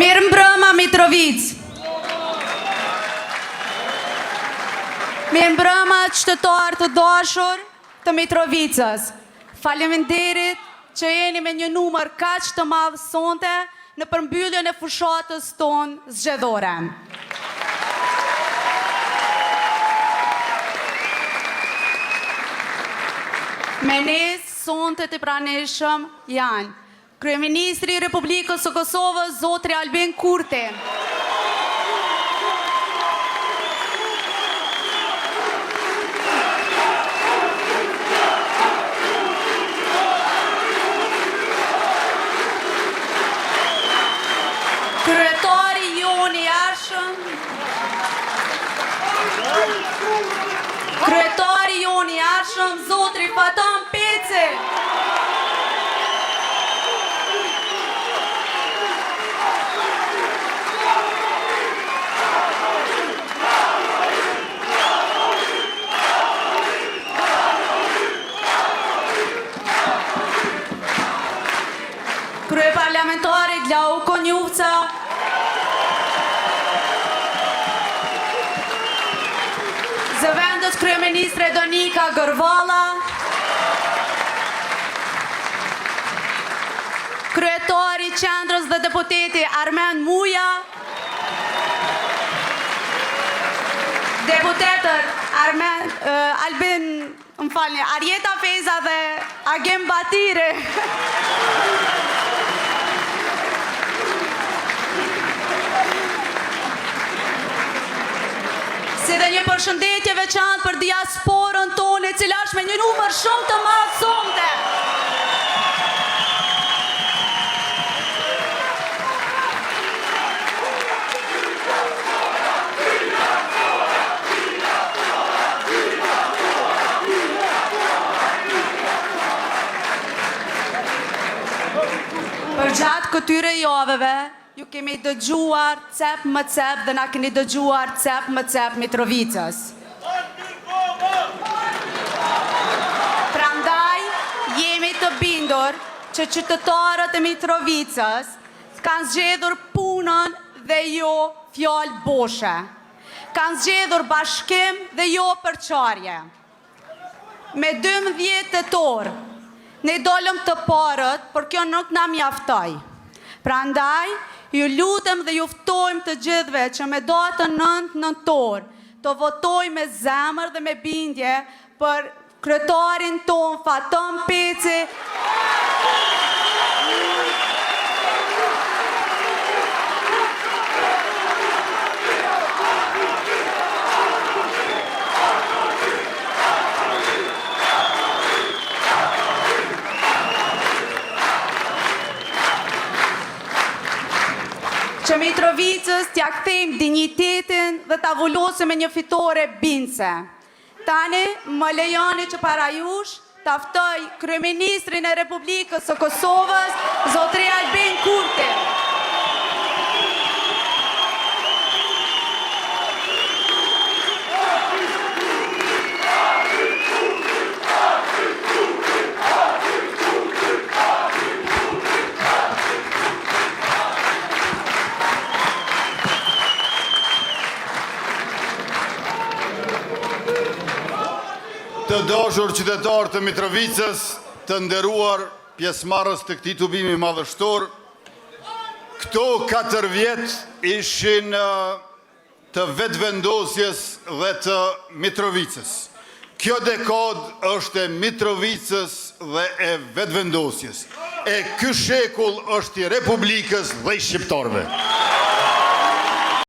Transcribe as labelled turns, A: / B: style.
A: Mirë mbrëma Mitrovic. Mirë mbrëma qytetarë të dashur të Mitrovicës. Faleminderit që jeni me një numër kaq të madh sonte në përmbylljen e fushatës tonë zgjedhore. Me ne sonte të pranishëm janë Kryeministri i Republikës së Kosovës, Zotri Albin Kurti. Kryetari Joni Arshëm. Kryetari Joni Arshëm, Zotri Fatam Peci. Kryeparlamentari Glauko Njufca. Zëvendës Kryeministre Donika Gërvala. Kryetari Qendrës dhe deputeti Armen Muja. Deputetët Arjeta Feza dhe Agem Batire. Si dhe një përshëndetje veçantë për diasporën tonë, e cila është me një numër shumë të madh sonte. Për gjatë këtyre javëve, ju kemi dëgjuar cep më cep dhe na keni dëgjuar cep më cep Mitrovicës. Prandaj, jemi të bindur që qytetarët e Mitrovicës kanë zgjedhur punën dhe jo fjalë boshe. Kanë zgjedhur bashkim dhe jo përçarje. Me 12 tetor, ne dolëm të parët, por kjo nuk na mjaftoi. Prandaj, ju lutem dhe ju ftojmë të gjithve që me datën 9 nëntor të votojmë me zemër dhe me bindje për kryetarin ton Fatam Peci. Që Mitrovicës t'ja kthejmë dinjitetin dhe t'a vullosim me një fitore bindse. Tani, më lejoni që para jush t'a ftoj Kryeministrin e Republikës së Kosovës, Zotri Albin Kurti.
B: Të dashur qytetarë të Mitrovicës, të nderuar pjesëmarrës të këtij tubimi madhështor, këto 4 vjet ishin të vetëvendosjes dhe të Mitrovicës. Kjo dekadë është e Mitrovicës dhe e vetëvendosjes. E ky shekull është i Republikës dhe i shqiptarëve.